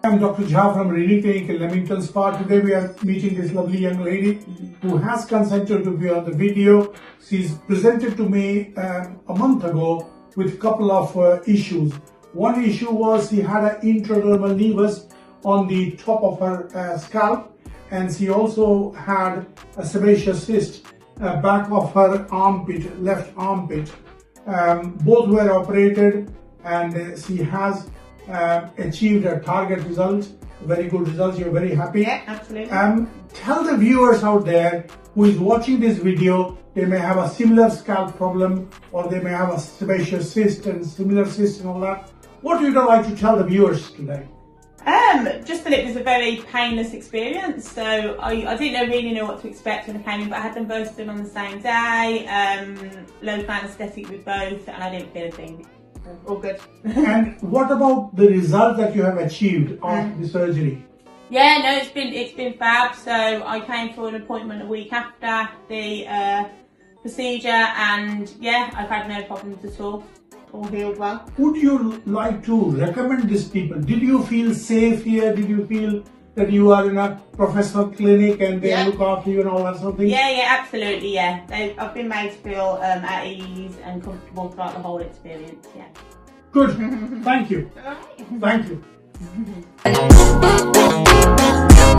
I'm Dr. Jha from Rini Clinic in Leamington Spa. Today we are meeting this lovely young lady who has consented to be on the video. She's presented to me a month ago with a couple of issues. One issue was she had an intradermal nevus on the top of her scalp, and she also had a sebaceous cyst back of her armpit, left armpit. Both were operated, and she has achieved a target result, very good results. You're very happy. Yeah, absolutely. Tell the viewers out there who is watching this video, they may have a similar scalp problem, or they may have a sebaceous cyst and similar cyst and all that. What would you like to tell the viewers today? Just that it was a very painless experience. So I didn't really know what to expect when I came in, but I had them both done on the same day. Local anaesthetic with both, and I didn't feel a thing. All good. And what about the result that you have achieved after the surgery? Yeah, no, it's been fab. So I came for an appointment a week after the procedure, and yeah, I've had no problems at all. All healed well. Would you like to recommend this people? Did you feel safe here? Did you feel that you are in a professional clinic and they look after you and all that sort of thing? Yeah, absolutely, yeah. I've been made to feel at ease and comfortable throughout the whole experience, yeah. Good. Thank you. Thank you.